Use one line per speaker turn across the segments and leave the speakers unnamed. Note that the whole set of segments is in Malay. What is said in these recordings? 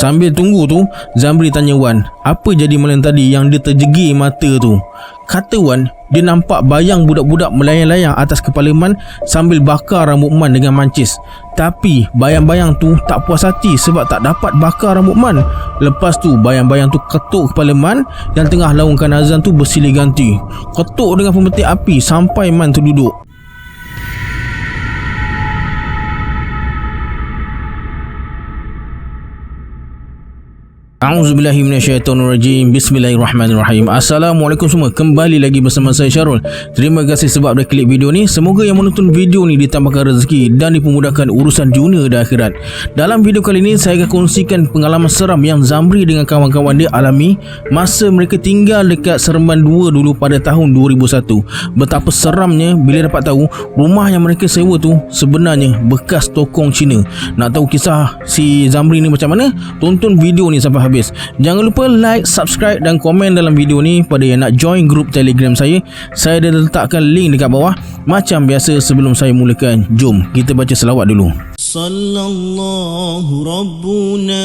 Sambil tunggu tu, Zamri tanya Wan, apa jadi malam tadi yang dia terjegi mata tu? Kata Wan, dia nampak bayang budak-budak melayang-layang atas kepala Man sambil bakar rambut Man dengan mancis. Tapi bayang-bayang tu tak puas hati sebab tak dapat bakar rambut Man. Lepas tu bayang-bayang tu ketuk kepala Man yang tengah laungkan azan tu bersilih ganti. Ketuk dengan pemetik api sampai Man terduduk. A'udzubillahi minasyaitonirrajim. Bismillahirrahmanirrahim. Assalamualaikum semua. Kembali lagi bersama saya Syarul. Terima kasih sebab dah klik video ni. Semoga yang menonton video ni ditambahkan rezeki dan dipermudahkan urusan dunia dan akhirat. Dalam video kali ini saya akan kongsikan pengalaman seram yang Zamri dengan kawan-kawan dia alami masa mereka tinggal dekat Seremban 2 dulu pada tahun 2001. Betapa seramnya bila dapat tahu rumah yang mereka sewa tu sebenarnya bekas tokong Cina. Nak tahu kisah si Zamri ni macam mana? Tonton video ni sampai habis. Jangan lupa like, subscribe dan komen dalam video ni. Pada yang nak join grup Telegram saya dah letakkan link dekat bawah. Macam biasa sebelum saya mulakan, jom kita baca selawat dulu. Sallallahu Rabbuna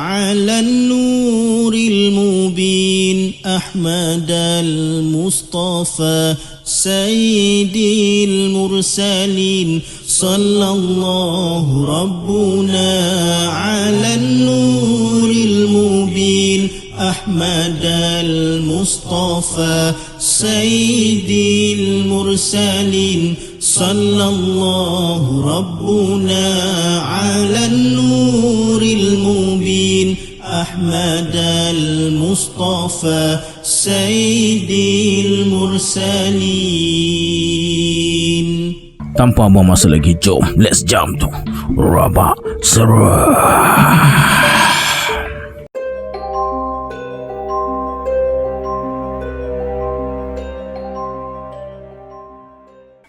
ala nuril mubin Ahmad al-Mustafa Sayyidil Mursalin. Sallallahu Rabbuna ala nuril mubin Ahmad al-Mustafa Sayyidil Mursalin. Sallallahu Rabbuna ala nuril mubin Ahmad al-Mustafa Sayyidil Mursalin. Tanpa buang masa lagi, jom let's jump to Rabak Seram.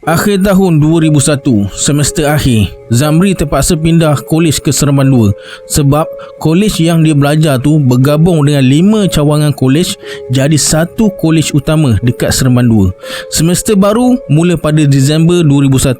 Akhir tahun 2001, semester akhir, Zamri terpaksa pindah kolej ke Seremban 2 sebab kolej yang dia belajar tu bergabung dengan 5 cawangan kolej jadi satu kolej utama dekat Seremban 2. Semester baru mula pada Disember 2001.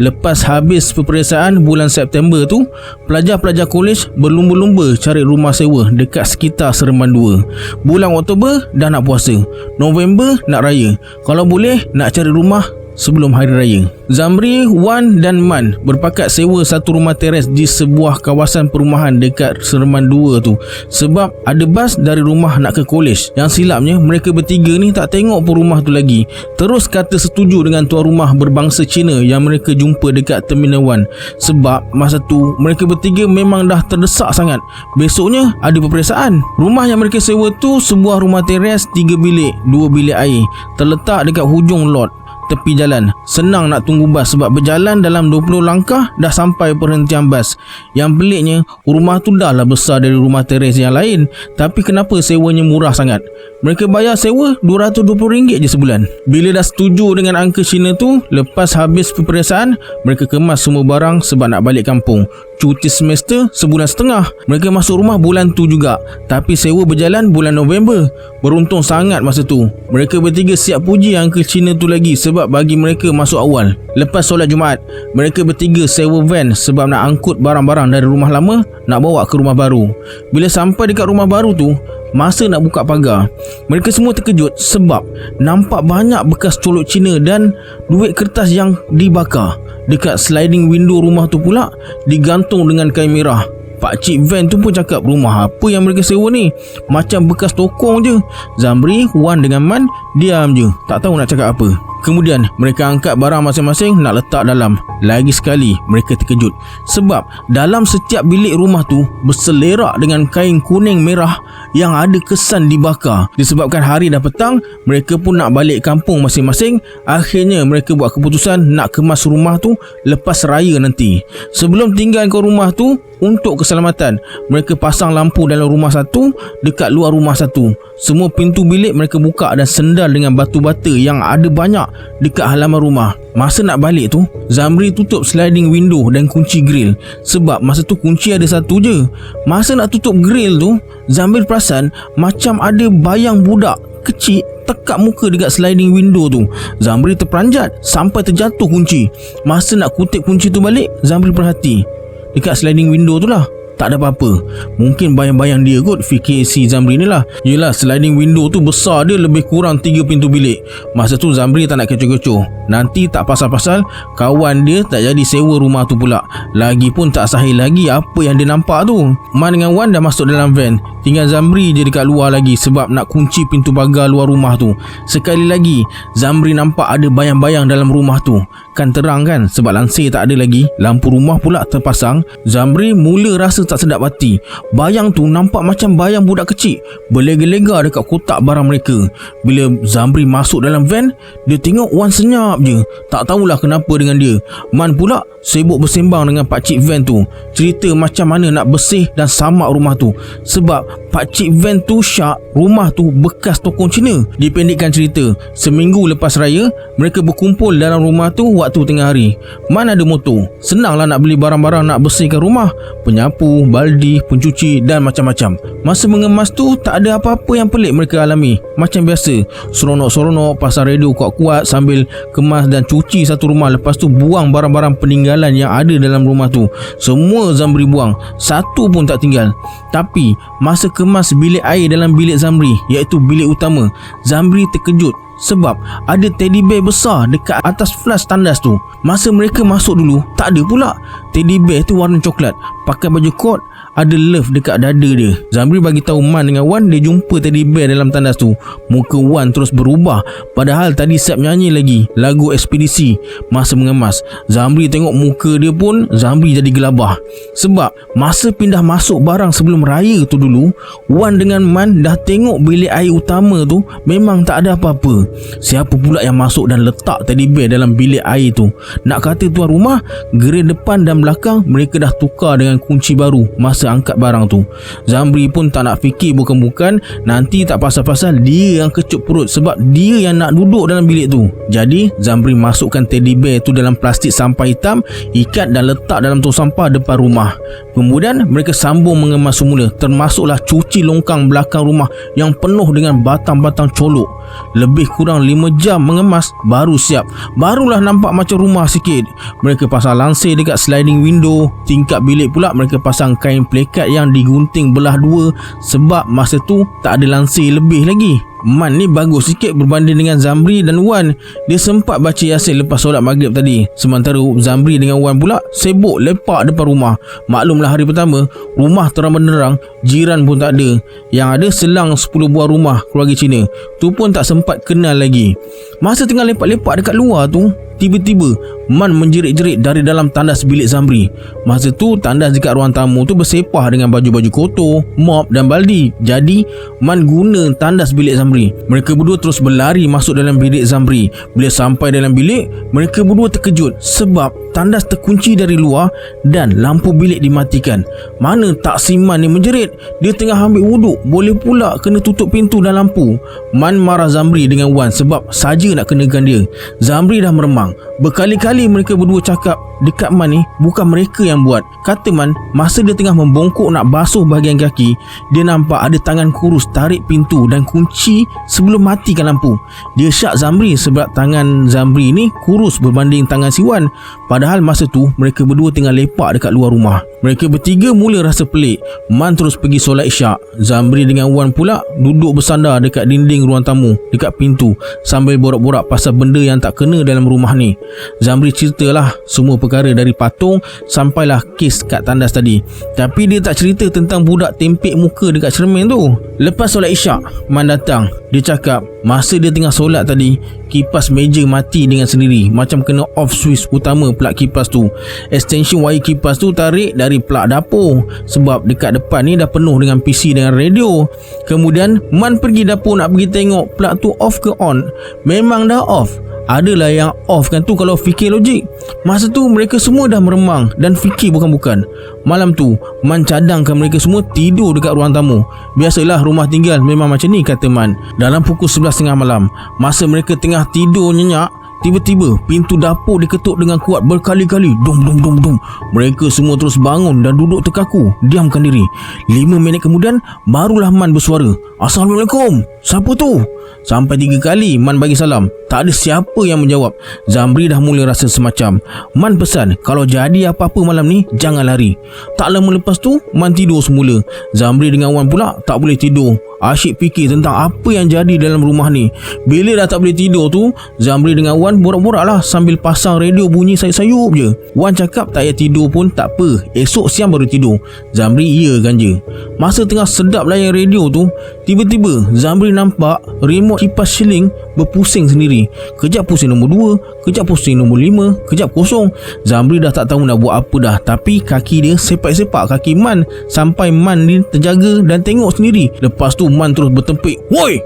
Lepas habis peperiksaan bulan September tu, pelajar-pelajar kolej berlumba-lumba cari rumah sewa dekat sekitar Seremban 2. Bulan Oktober dah nak puasa, November nak raya. Kalau boleh nak cari rumah sebelum hari raya. Zamri, Wan dan Man berpakat sewa satu rumah teres di sebuah kawasan perumahan dekat Seremban 2 tu sebab ada bas dari rumah nak ke kolej. Yang silapnya mereka bertiga ni tak tengok pun rumah tu lagi. Terus kata setuju dengan tuan rumah berbangsa Cina yang mereka jumpa dekat Terminal 1 sebab masa tu mereka bertiga memang dah terdesak sangat. Besoknya ada peperiksaan. Rumah yang mereka sewa tu sebuah rumah teres 3 bilik, 2 bilik air, terletak dekat hujung lot tepi jalan. Senang nak tunggu bas sebab berjalan dalam 20 langkah dah sampai perhentian bas. Yang peliknya, rumah tu dah lah besar dari rumah teres yang lain, tapi kenapa sewanya murah sangat? Mereka bayar sewa RM220 je sebulan. Bila dah setuju dengan angka Cina tu, lepas habis peperiksaan, mereka kemas semua barang sebab nak balik kampung. Cuti semester sebulan setengah. Mereka masuk rumah bulan tu juga, tapi sewa berjalan bulan November. Beruntung sangat masa tu. Mereka bertiga siap puji angka Cina tu lagi sebab bagi mereka masuk awal. Lepas solat Jumaat, mereka bertiga sewa van sebab nak angkut barang-barang dari rumah lama nak bawa ke rumah baru. Bila sampai dekat rumah baru tu, masa nak buka pagar, mereka semua terkejut sebab nampak banyak bekas colok Cina dan duit kertas yang dibakar. Dekat sliding window rumah tu pula digantung dengan kain merah. Pakcik van tu pun cakap, rumah apa yang mereka sewa ni? Macam bekas tokong je. Zamri, Wan dengan Man diam je, tak tahu nak cakap apa. Kemudian mereka angkat barang masing-masing nak letak dalam. Lagi sekali mereka terkejut sebab dalam setiap bilik rumah tu berselerak dengan kain kuning merah yang ada kesan dibakar. Disebabkan hari dah petang, mereka pun nak balik kampung masing-masing. Akhirnya mereka buat keputusan nak kemas rumah tu lepas raya nanti. Sebelum tinggalkan rumah tu, untuk keselamatan, mereka pasang lampu dalam rumah satu, dekat luar rumah satu. Semua pintu bilik mereka buka dan sendal dengan batu bata yang ada banyak dekat halaman rumah. Masa nak balik tu, Zamri tutup sliding window dan kunci grill sebab masa tu kunci ada satu je. Masa nak tutup grill tu, Zamri perasan macam ada bayang budak kecil tekak muka dekat sliding window tu. Zamri terperanjat sampai terjatuh kunci. Masa nak kutip kunci tu balik, Zamri perhati dekat sliding window tu lah Tak ada apa-apa. Mungkin bayang-bayang dia kot, fikir si Zamri ni lah. Yelah, sliding window tu besar dia, lebih kurang 3 pintu bilik. Masa tu Zamri tak nak kecoh-kecoh. Nanti tak pasal-pasal kawan dia tak jadi sewa rumah tu pula. Lagipun tak sahih lagi apa yang dia nampak tu. Man dengan Wan dah masuk dalam van. Tinggal Zamri je dekat luar lagi sebab nak kunci pintu pagar luar rumah tu. Sekali lagi Zamri nampak ada bayang-bayang dalam rumah tu. Kan terang kan, sebab lansir tak ada lagi. Lampu rumah pula terpasang. Zamri mula rasa tak sedap hati. Bayang tu nampak macam bayang budak kecil berlega-lega dekat kotak barang mereka. Bila Zamri masuk dalam van, dia tengok Wan senyap je. Tak tahulah kenapa dengan dia. Man pula sibuk bersembang dengan pakcik van tu, cerita macam mana nak bersih dan samak rumah tu. Sebab pakcik van tu syak rumah tu bekas tokong Cina. Dipendekkan cerita, seminggu lepas raya mereka berkumpul dalam rumah tu waktu tengah hari. Man ada motor, senanglah nak beli barang-barang nak bersihkan rumah, penyapu, baldi, pencuci dan macam-macam. Masa mengemas tu tak ada apa-apa yang pelik mereka alami. Macam biasa, seronok-seronok pasang radio kuat-kuat sambil kemas dan cuci satu rumah. Lepas tu buang barang-barang peninggalan yang ada dalam rumah tu. Semua Zamri buang, satu pun tak tinggal. Tapi masa kemas bilik air dalam bilik Zamri, iaitu bilik utama, Zamri terkejut sebab ada teddy bear besar dekat atas flash tandas tu. Masa mereka masuk dulu, tak ada pula. Teddy bear tu warna coklat, pakai baju kot, ada love dekat dada dia. Zamri bagi tahu Man dengan Wan dia jumpa teddy bear dalam tandas tu. Muka Wan terus berubah, padahal tadi siap nyanyi lagi lagu ekspedisi masa mengemas. Zamri tengok muka dia pun, Zamri jadi gelabah. Sebab masa pindah masuk barang sebelum raya tu dulu, Wan dengan Man dah tengok bilik air utama tu memang tak ada apa-apa. Siapa pula yang masuk dan letak teddy bear dalam bilik air tu? Nak kata tuan rumah, gerai depan dan belakang mereka dah tukar dengan kunci baru masa angkat barang tu. Zamri pun tak nak fikir bukan-bukan, nanti tak pasal-pasal dia yang kecut perut sebab dia yang nak duduk dalam bilik tu. Jadi Zamri masukkan teddy bear tu dalam plastik sampah hitam, ikat dan letak dalam tong sampah depan rumah. Kemudian mereka sambung mengemas semula, termasuklah cuci longkang belakang rumah yang penuh dengan batang-batang colok. Lebih kurang 5 jam mengemas baru siap. Barulah nampak macam rumah sikit. Mereka pasang lansir dekat sliding window. Tingkap bilik pula mereka pasang kain plekat yang digunting belah dua sebab masa tu tak ada lansir lebih lagi. Man ni bagus sikit berbanding dengan Zamri dan Wan. Dia sempat baca Yasin lepas solat maghrib tadi. Sementara Zamri dengan Wan pula sibuk lepak depan rumah. Maklumlah hari pertama, rumah terang benderang, jiran pun tak ada. Yang ada selang 10 buah rumah keluarga Cina. Tu pun tak sempat kenal lagi. Masa tengah lepak-lepak dekat luar tu, tiba-tiba Man menjerit-jerit dari dalam tandas bilik Zamri. Masa tu tandas dekat ruang tamu tu bersepah dengan baju-baju kotor, mop dan baldi. Jadi Man guna tandas bilik Zamri. Mereka berdua terus berlari masuk dalam bilik Zamri. Bila sampai dalam bilik, mereka berdua terkejut sebab tandas terkunci dari luar dan lampu bilik dimatikan. Mana tak si Man ni menjerit. Dia tengah ambil wuduk, boleh pula kena tutup pintu dan lampu. Man marah Zamri dengan Wan sebab saja nak kenakan dia. Zamri dah meremang. Berkali-kali mereka berdua cakap dekat Man ni bukan mereka yang buat. Kata Man, masa dia tengah membongkok nak basuh bahagian kaki, dia nampak ada tangan kurus tarik pintu dan kunci sebelum matikan lampu. Dia syak Zamri sebab tangan Zamri ni kurus berbanding tangan si Wan. Padahal masa tu mereka berdua tengah lepak dekat luar rumah. Mereka bertiga mula rasa pelik. Man terus pergi solat isyak. Zamri dengan Wan pula duduk bersandar dekat dinding ruang tamu, dekat pintu, sambil borak-borak pasal benda yang tak kena dalam rumah ni. Zamri ceritalah semua perkara dari patung sampailah kes kat tandas tadi. Tapi dia tak cerita tentang budak tempek muka dekat cermin tu. Lepas solat isyak, Man datang. Dia cakap masa dia tengah solat tadi, kipas meja mati dengan sendiri. Macam kena off switch utama plug kipas tu. Extension wire kipas tu tarik dari plug dapur sebab dekat depan ni dah penuh dengan PC dengan radio. Kemudian Man pergi dapur nak pergi tengok plug tu off ke on. Memang dah off. Adalah yang off kan tu kalau fikir logik. Masa tu mereka semua dah meremang dan fikir bukan-bukan. Malam tu Man cadangkan mereka semua tidur dekat ruang tamu. Biasalah rumah tinggal memang macam ni, kata Man. Dalam pukul 11.30 malam, masa mereka tengah tidur nyenyak, Tiba-tiba pintu dapur diketuk dengan kuat berkali-kali. Dum dum dum dum. Mereka semua terus bangun dan duduk terkaku, diamkan diri. 5 minit kemudian barulah Man bersuara. Assalamualaikum. Siapa tu? Sampai 3 kali Man bagi salam. Tak ada siapa yang menjawab. Zamri dah mula rasa semacam. Man pesan, kalau jadi apa-apa malam ni, jangan lari. Tak lama lepas tu, Man tidur semula. Zamri dengan Wan pula tak boleh tidur. Asyik fikir tentang apa yang jadi dalam rumah ni. Bila dah tak boleh tidur tu, Zamri dengan Wan borak-borak lah sambil pasang radio bunyi sayup-sayup je. Wan cakap tak payah tidur pun tak apa, esok siang baru tidur. Zamri iyakan je. Masa tengah sedap layan radio tu, tiba-tiba Zamri nampak remote kipas siling berpusing sendiri. Kejap pusing nombor 2, kejap pusing nombor 5, kejap kosong. Zamri dah tak tahu nak buat apa dah. Tapi kaki dia sepak-sepak kaki Man sampai Man ni terjaga dan tengok sendiri. Lepas tu Man terus bertempik. Woi!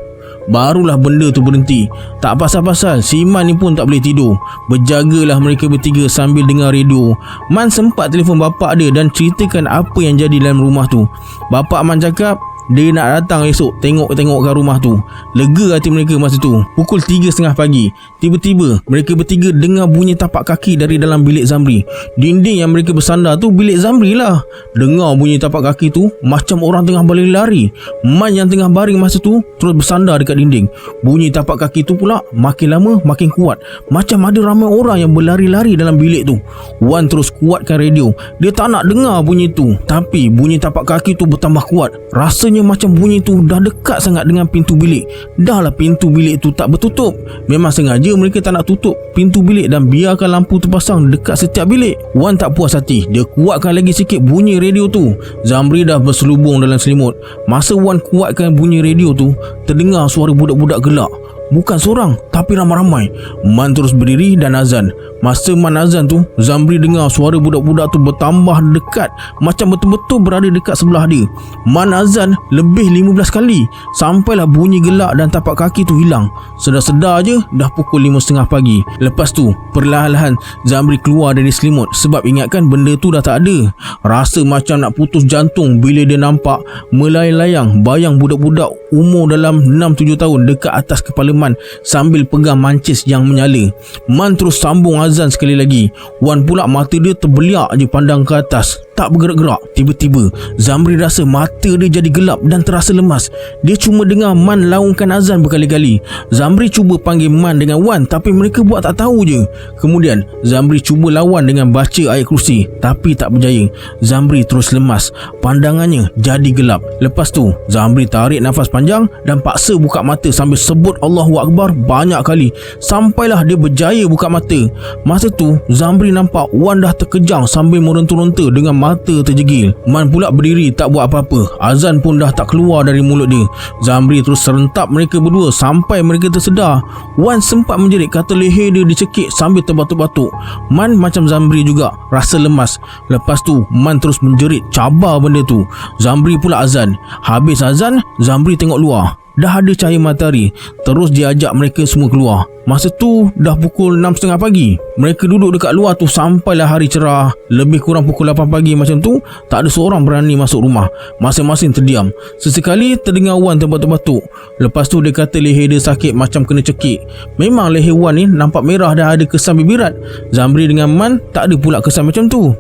Barulah benda tu berhenti. Tak pasal-pasal si Man ni pun tak boleh tidur. Berjagalah mereka bertiga sambil dengar radio. Man sempat telefon bapak dia dan ceritakan apa yang jadi dalam rumah tu. Bapak Man cakap dia nak datang esok tengok-tengokkan rumah tu. Lega hati mereka masa tu. Pukul 3.30 pagi, tiba-tiba mereka bertiga dengar bunyi tapak kaki dari dalam bilik Zamri. Dinding yang mereka bersandar tu bilik Zamri lah. Dengar bunyi tapak kaki tu macam orang tengah berlari-lari. Man yang tengah baring masa tu terus bersandar dekat dinding. Bunyi tapak kaki tu pula makin lama makin kuat. Macam ada ramai orang yang berlari-lari dalam bilik tu. Wan terus kuatkan radio. Dia tak nak dengar bunyi tu. Tapi bunyi tapak kaki tu bertambah kuat. Rasanya macam bunyi tu dah dekat sangat dengan pintu bilik. Dah lah pintu bilik tu tak bertutup. Memang sengaja mereka tak nak tutup pintu bilik dan biarkan lampu terpasang dekat setiap bilik. Wan tak puas hati. Dia kuatkan lagi sikit bunyi radio tu. Zamri dah berselubung dalam selimut. Masa Wan kuatkan bunyi radio tu, terdengar suara budak-budak gelak. Bukan seorang tapi ramai-ramai. Man terus berdiri dan azan. Masa Man azan tu, Zamri dengar suara budak-budak tu bertambah dekat, macam betul-betul berada dekat sebelah dia. Man azan lebih 15 kali sampailah bunyi gelak dan tapak kaki tu hilang. Sedar-sedar je dah pukul 5.30 pagi. Lepas tu perlahan-lahan Zamri keluar dari selimut sebab ingatkan benda tu dah tak ada. Rasa macam nak putus jantung bila dia nampak melayang-layang bayang budak-budak umur dalam 6-7 tahun dekat atas kepala Man sambil pegang mancis yang menyala. Man terus sambung azan sekali lagi. Wan pula mata dia terbeliak je pandang ke atas, tak bergerak-gerak. Tiba-tiba Zamri rasa mata dia jadi gelap dan terasa lemas. Dia cuma dengar Man laungkan azan berkali-kali. Zamri cuba panggil Man dengan Wan tapi mereka buat tak tahu je. Kemudian Zamri cuba lawan dengan baca ayat kursi tapi tak berjaya. Zamri terus lemas. Pandangannya jadi gelap. Lepas tu Zamri tarik nafas panjang dan paksa buka mata sambil sebut Allahu Akbar banyak kali sampailah dia berjaya buka mata. Masa tu Zamri nampak Wan dah terkejang sambil meronta-ronta dengan mata terjegil. Man pula berdiri tak buat apa-apa. Azan pun dah tak keluar dari mulut dia. Zamri terus serentap mereka berdua sampai mereka tersedar. Wan sempat menjerit kata leher dia dicekik sambil terbatuk-batuk. Man macam Zamri juga rasa lemas. Lepas tu Man terus menjerit cabar benda tu. Zamri pula azan. Habis azan, Zamri tengok luar. Dah ada cahaya matahari. Terus dia ajak mereka semua keluar. Masa tu dah pukul 6.30 pagi. Mereka duduk dekat luar tu sampailah hari cerah. Lebih kurang pukul 8 pagi macam tu, tak ada seorang berani masuk rumah. Masing-masing terdiam. Sesekali terdengar Wan terbatuk-batuk. Lepas tu dia kata leher dia sakit macam kena cekik. Memang leher Wan ni nampak merah dah ada kesan bibirat. Zamri dengan Man tak ada pula kesan macam tu.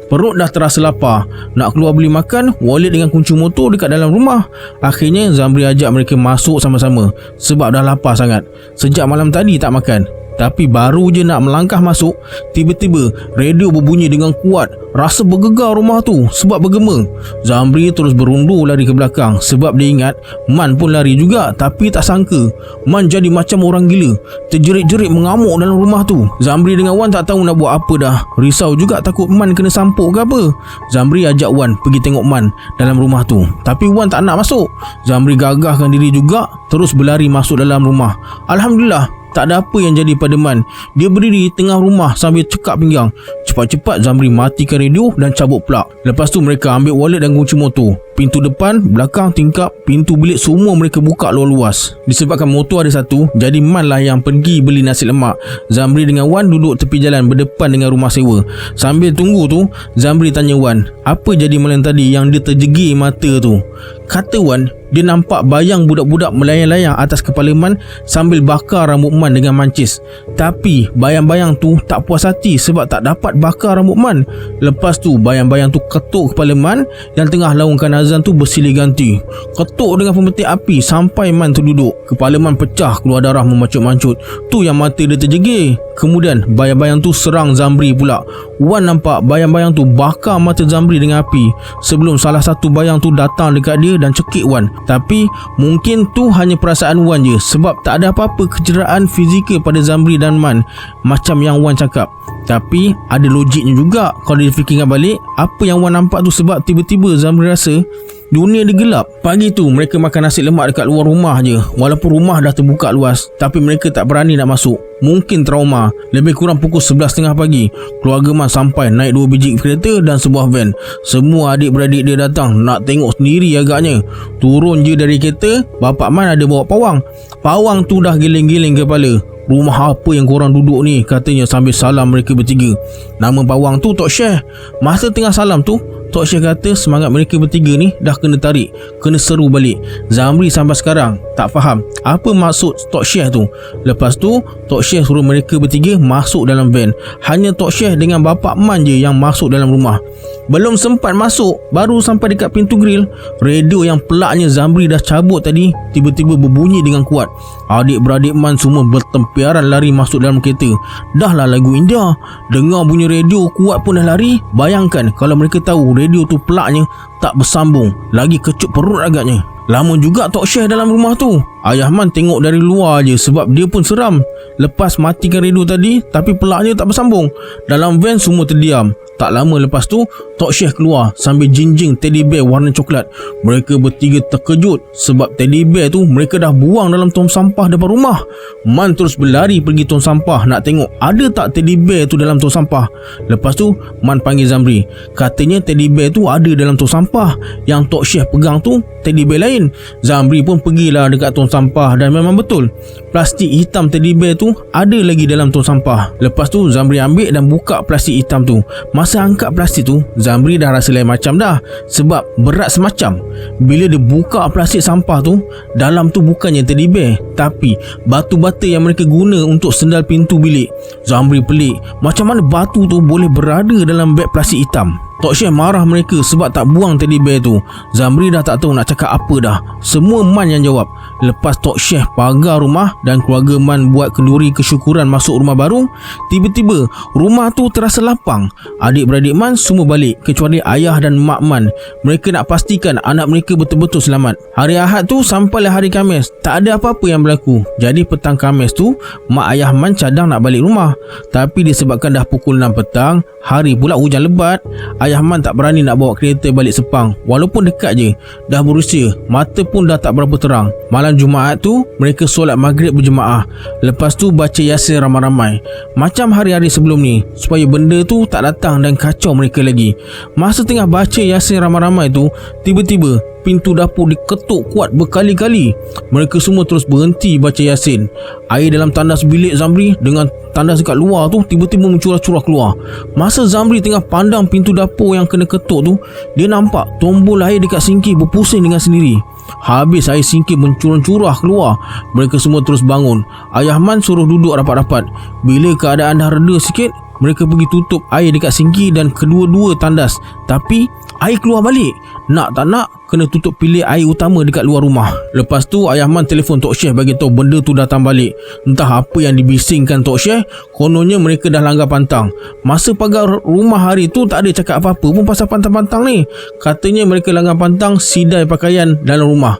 Perut dah terasa lapar. Nak keluar beli makan, wallet dengan kunci motor dekat dalam rumah. Akhirnya Zamri ajak mereka masuk sama-sama sebab dah lapar sangat. Sejak malam tadi tak makan. Tapi baru je nak melangkah masuk, tiba-tiba radio berbunyi dengan kuat. Rasa bergegar rumah tu sebab bergema. Zamri terus berundur lari ke belakang sebab dia ingat Man pun lari juga. Tapi tak sangka Man jadi macam orang gila, terjerit-jerit mengamuk dalam rumah tu. Zamri dengan Wan tak tahu nak buat apa dah. Risau juga takut Man kena sampuk ke apa. Zamri ajak Wan pergi tengok Man dalam rumah tu. Tapi Wan tak nak masuk. Zamri gagahkan diri juga, terus berlari masuk dalam rumah. Alhamdulillah, tak ada apa yang jadi pada Man. Dia berdiri tengah rumah sambil cekak pinggang. Cepat-cepat Zamri matikan radio dan cabut plug. Lepas tu mereka ambil wallet dan kunci motor. Pintu depan, belakang, tingkap, pintu bilik semua mereka buka luas-luas. Disebabkan motor ada satu, jadi Man lah yang pergi beli nasi lemak. Zamri dengan Wan duduk tepi jalan berdepan dengan rumah sewa. Sambil tunggu tu, Zamri tanya Wan, apa jadi malam tadi yang dia terjegir mata tu? Kata Wan, dia nampak bayang budak-budak melayang-layang atas kepala Man sambil bakar rambut Man dengan mancis. Tapi bayang-bayang tu tak puas hati sebab tak dapat bakar rambut Man. Lepas tu bayang-bayang tu ketuk kepala Man yang tengah laungkan azan tu bersilih ganti. Ketuk dengan pemetik api sampai Man terduduk. Kepala Man pecah, keluar darah memancut-mancut. Tu yang mata dia terjegir. Kemudian bayang-bayang tu serang Zamri pula. Wan nampak bayang-bayang tu bakar mata Zamri dengan api sebelum salah satu bayang tu datang dekat dia dan cekik Wan. Tapi mungkin tu hanya perasaan Wan je sebab tak ada apa-apa kecederaan fizikal pada Zamri dan Man macam yang Wan cakap. Tapi ada logiknya juga kalau difikirkan balik. Apa yang Wan nampak tu sebab tiba-tiba Zamri rasa dunia dia gelap. Pagi tu mereka makan nasi lemak dekat luar rumah je. Walaupun rumah dah terbuka luas, tapi mereka tak berani nak masuk. Mungkin trauma. Lebih kurang pukul 11.30 pagi, keluarga Man sampai naik 2 biji kereta dan sebuah van. Semua adik-beradik dia datang nak tengok sendiri agaknya. Turun je dari kereta, bapak Man ada bawa pawang. Pawang tu dah giling-giling kepala. Rumah apa yang korang duduk ni? Katanya sambil salam mereka bertiga. Nama pawang tu Tok Syekh. Masa tengah salam tu, Tok Syekh kata semangat mereka bertiga ni dah kena tarik, kena seru balik. Zamri sampai sekarang tak faham apa maksud Tok Syekh tu. Lepas tu Tok Syekh suruh mereka bertiga masuk dalam van. Hanya Tok Syekh dengan bapak Man je yang masuk dalam rumah. Belum sempat masuk, baru sampai dekat pintu grill, radio yang pelaknya Zamri dah cabut tadi tiba-tiba berbunyi dengan kuat. Adik-beradik Man semua bertempiaran lari masuk dalam kereta. Dah lah lagu India, dengar bunyi radio kuat pun dah lari. Bayangkan kalau mereka tahu radio tu pelaknya tak bersambung, lagi kecut perut agaknya. Lama juga Tok Syekh dalam rumah tu. Ayah Man tengok dari luar je sebab dia pun seram. Lepas matikan radio tadi, tapi pelaknya tak bersambung. Dalam van semua terdiam. Tak lama lepas tu, Tok Syekh keluar sambil jinjing teddy bear warna coklat. Mereka bertiga terkejut sebab teddy bear tu mereka dah buang dalam tong sampah depan rumah. Man terus berlari pergi tong sampah nak tengok ada tak teddy bear tu dalam tong sampah. Lepas tu Man panggil Zamri. Katanya teddy bear tu ada dalam tong sampah. Yang Tok Syekh pegang tu teddy bear lain. Zamri pun pergilah dekat tong sampah dan memang betul, plastik hitam teddy bear tu ada lagi dalam tong sampah. Lepas tu Zamri ambil dan buka plastik hitam tu. Masa angkat plastik tu, Zamri dah rasa lain macam dah sebab berat semacam. Bila dia buka plastik sampah tu, dalam tu bukannya teddy bear tapi batu bata yang mereka guna untuk sendal pintu bilik. Zamri pelik, macam mana batu tu boleh berada dalam beg plastik hitam. Tok Syekh marah mereka sebab tak buang teddy bear tu. Zamri dah tak tahu nak cakap apa dah. Semua Man yang jawab. Lepas Tok Syekh pagar rumah dan keluarga Man buat kenduri kesyukuran masuk rumah baru, tiba-tiba rumah tu terasa lapang. Adik-beradik Man semua balik kecuali ayah dan mak Man. Mereka nak pastikan anak mereka betul-betul selamat. Hari Ahad tu sampailah hari Khamis, tak ada apa-apa yang berlaku. Jadi petang Khamis tu, mak ayah Man cadang nak balik rumah. Tapi disebabkan dah pukul 6 petang, hari pula hujan lebat, Ayah Man tak berani nak bawa kereta balik Sepang. Walaupun dekat je, dah berusia, mata pun dah tak berapa terang. Malam Jumaat tu, mereka solat maghrib berjemaah. Lepas tu baca Yasin ramai-ramai macam hari-hari sebelum ni, supaya benda tu tak datang dan kacau mereka lagi. Masa tengah baca Yasin ramai-ramai tu, tiba-tiba pintu dapur diketuk kuat berkali-kali. Mereka semua terus berhenti baca Yasin. Air dalam tandas bilik Zamri dengan tandas dekat luar tu tiba-tiba mencurah-curah keluar. Masa Zamri tengah pandang pintu dapur yang kena ketuk tu, dia nampak tombol air dekat sinki berpusing dengan sendiri. Habis air sinki mencurah-curah keluar, mereka semua terus bangun. Ayah Man suruh duduk rapat-rapat. Bila keadaan dah reda sikit, mereka pergi tutup air dekat sinki dan kedua-dua tandas. Tapi air keluar balik. Nak tak nak, kena tutup bilik air utama dekat luar rumah. Lepas tu ayah Man telefon Tok Syekh bagi tahu benda tu datang balik. Entah apa yang dibisingkan Tok Syekh, kononnya mereka dah langgar pantang. Masa pagar rumah hari tu tak ada cakap apa-apa pun pasal pantang-pantang ni. Katanya mereka langgar pantang sidai pakaian dalam rumah.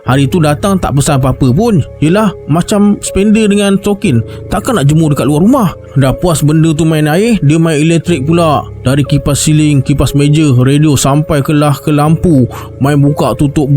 Hari tu datang tak pesan apa-apa pun. Yelah, macam spender dengan tokin, takkan nak jemur dekat luar rumah. Dah puas benda tu main air, dia main elektrik pula. Dari kipas siling, kipas meja, radio sampai ke lampu. Main buka tutup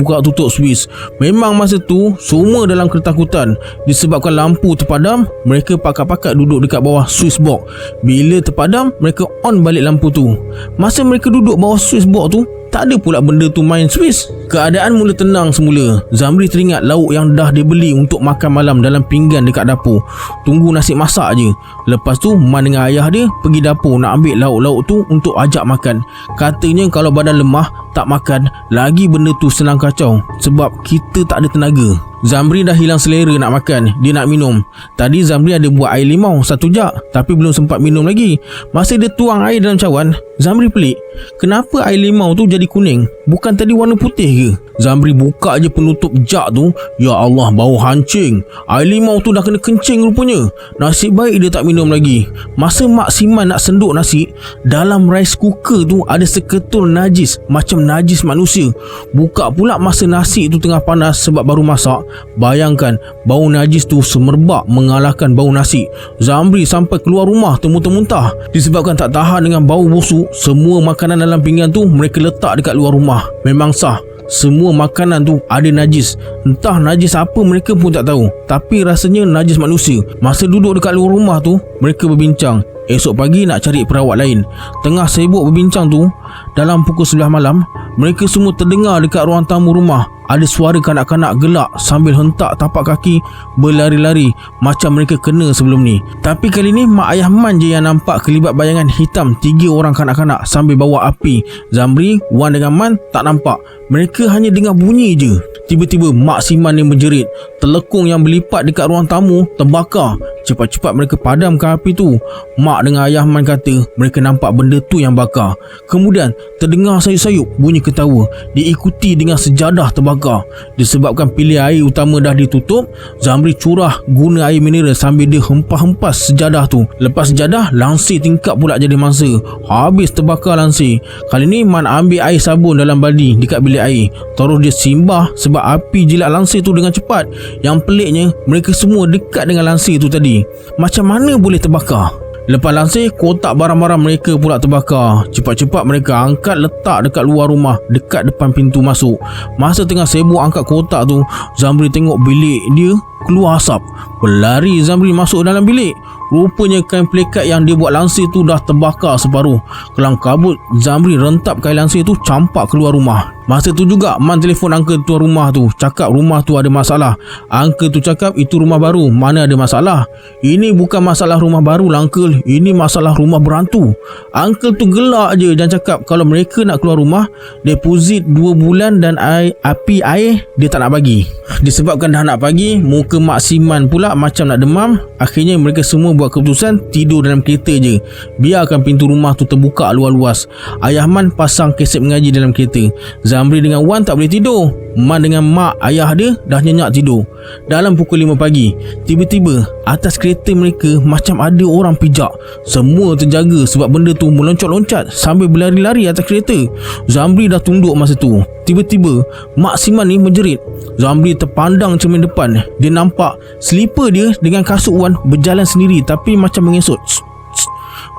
switch. Memang masa tu semua dalam ketakutan. Disebabkan lampu terpadam, mereka pakat-pakat duduk dekat bawah switch box. Bila terpadam, mereka on balik lampu tu. Masa mereka duduk bawah switch box tu, tak ada pula benda tu main Swiss. Keadaan mula tenang semula. Zamri teringat lauk yang dah dia beli untuk makan malam dalam pinggan dekat dapur. Tunggu nasi masak je. Lepas tu Man dengan ayah dia pergi dapur nak ambil lauk-lauk tu untuk ajak makan. Katanya kalau badan lemah tak makan, lagi benda tu senang kacau sebab kita tak ada tenaga. Zamri dah hilang selera nak makan. Dia nak minum. Tadi Zamri ada buat air limau 1 jak, tapi belum sempat minum lagi. Masa dia tuang air dalam cawan, Zamri pelik, kenapa air limau tu jadi kuning? Bukan tadi warna putih ke? Zamri buka je penutup jak tu. Ya Allah, bau hancing. Air limau tu dah kena kencing rupanya. Nasib baik dia tak minum lagi. Masa Mak Siman nak senduk nasi, dalam rice cooker tu ada seketul najis, macam najis manusia. Buka pula masa nasi tu tengah panas sebab baru masak. Bayangkan, bau najis tu semerbak mengalahkan bau nasi. Zamri sampai keluar rumah termuntah-muntah. Disebabkan tak tahan dengan bau busuk, semua makanan dalam pinggan tu mereka letak dekat luar rumah. Memang sah, semua makanan tu ada najis. Entah najis apa mereka pun tak tahu, tapi rasanya najis manusia. Masa duduk dekat luar rumah tu, mereka berbincang esok pagi nak cari perawat lain. Tengah sibuk berbincang tu, dalam pukul 11 malam, mereka semua terdengar dekat ruang tamu rumah ada suara kanak-kanak gelak sambil hentak tapak kaki berlari-lari macam mereka kena sebelum ni. Tapi kali ni mak ayah Man je yang nampak kelibat bayangan hitam 3 orang kanak-kanak sambil bawa api. Zamri, Wan dengan Man tak nampak. Mereka hanya dengar bunyi je. Tiba-tiba Mak Siman ni menjerit. Telekung yang berlipat dekat ruang tamu terbakar. Cepat-cepat mereka padamkan api tu. Mak dengan ayah Man kata mereka nampak benda tu yang bakar. Kemudian terdengar sayup-sayup bunyi ketawa, diikuti dengan sejadah terbakar. Disebabkan pilih air utama dah ditutup, Zamri curah guna air mineral sambil dia hempas-hempas sejadah tu. Lepas sejadah, langsir tingkap pula jadi mangsa. Habis terbakar langsir. Kali ni Man ambil air sabun dalam baldi dekat bilik air. Terus dia simbah sebab api jilat langsir tu dengan cepat. Yang peliknya, mereka semua dekat dengan langsir tu tadi. Macam mana boleh terbakar? Lepas langsir, kotak barang-barang mereka pula terbakar. Cepat-cepat mereka angkat letak dekat luar rumah, dekat depan pintu masuk. Masa tengah sibuk angkat kotak tu, Zamri tengok bilik dia keluar asap. Berlari Zamri masuk dalam bilik. Rupanya kain plekat yang dia buat langsir tu dah terbakar separuh. Kelang kabut, Zamri rentap kain langsir tu campak keluar rumah. Masa tu juga Man telefon uncle tuan rumah tu, cakap rumah tu ada masalah. Uncle tu cakap itu rumah baru, mana ada masalah. Ini bukan masalah rumah baru lah uncle, ini masalah rumah berantu. Uncle tu gelak je dan cakap kalau mereka nak keluar rumah, deposit 2 bulan dan api air dia tak nak bagi. Disebabkan dah nak pagi, muka Mak Siman pula macam nak demam. Akhirnya mereka semua buat keputusan tidur dalam kereta je. Biarkan pintu rumah tu terbuka luas-luas. Ayah Man pasang kaset mengaji dalam kereta. Zamri dengan Wan tak boleh tidur. Man dengan mak ayah dia dah nyenyak tidur. Dalam pukul 5 pagi, tiba-tiba atas kereta mereka macam ada orang pijak. Semua terjaga sebab benda tu meloncat-loncat sambil berlari-lari atas kereta. Zamri dah tunduk masa tu. Tiba-tiba Mak Siman ni menjerit. Zamri terpandang cermin depan. Dia nampak slipper dia dengan kasut Wan berjalan sendiri tapi macam mengesot.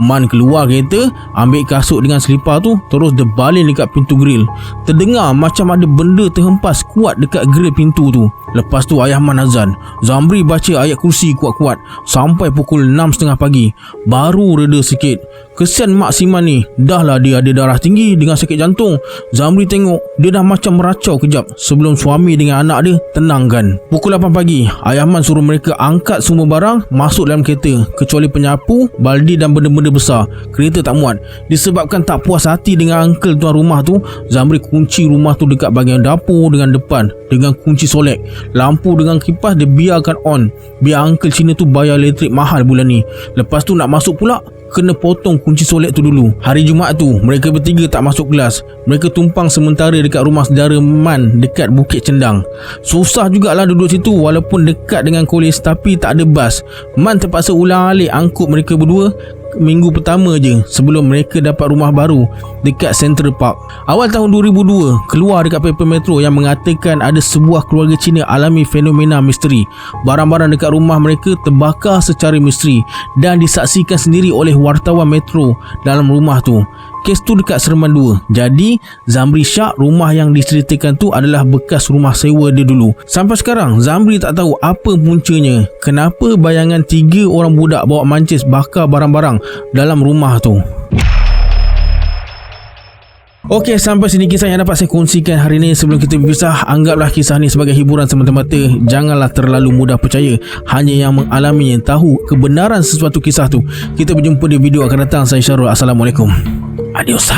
Man keluar kereta, ambil kasut dengan selipar tu, terus dia baling dekat pintu grill. Terdengar macam ada benda terhempas kuat dekat grill pintu tu. Lepas tu ayah Man azan. Zamri baca ayat kursi kuat-kuat sampai pukul 6.30 pagi. Baru reda sikit. Kesian Mak Siman ni, dah lah dia ada darah tinggi dengan sakit jantung. Zamri tengok dia dah macam meracau kejap sebelum suami dengan anak dia tenangkan. Pukul 8 pagi, ayah Man suruh mereka angkat semua barang masuk dalam kereta kecuali penyapu, baldi dan benda-benda besar. Kereta tak muat. Disebabkan tak puas hati dengan uncle tuan rumah tu, Zamri kunci rumah tu dekat bahagian dapur dengan depan dengan kunci solek. Lampu dengan kipas dia biarkan on, biar uncle Cina tu bayar elektrik mahal bulan ni. Lepas tu nak masuk pula, kena potong kunci solek tu dulu. Hari Jumaat tu mereka bertiga tak masuk kelas. Mereka tumpang sementara dekat rumah saudara Man dekat Bukit Cendang. Susah jugalah duduk situ walaupun dekat dengan kolej tapi tak ada bas. Man terpaksa ulang-alik angkut mereka berdua minggu pertama je sebelum mereka dapat rumah baru dekat Central Park. Awal tahun 2002 keluar dekat paper Metro yang mengatakan ada sebuah keluarga Cina alami fenomena misteri. Barang-barang dekat rumah mereka terbakar secara misteri dan disaksikan sendiri oleh wartawan Metro dalam rumah tu. Kes tu dekat Seremban 2. Jadi Zamri syak rumah yang diceritakan tu adalah bekas rumah sewa dia dulu. Sampai sekarang Zamri tak tahu apa puncanya, kenapa bayangan 3 orang budak bawa mancis bakar barang-barang dalam rumah tu. Okey, sampai sini kisah yang dapat saya kongsikan hari ini. Sebelum kita berpisah, anggaplah kisah ni sebagai hiburan semata-mata. Janganlah terlalu mudah percaya. Hanya yang mengalami yang tahu kebenaran sesuatu kisah tu. Kita berjumpa di video akan datang. Saya Syarul. Assalamualaikum. Adios.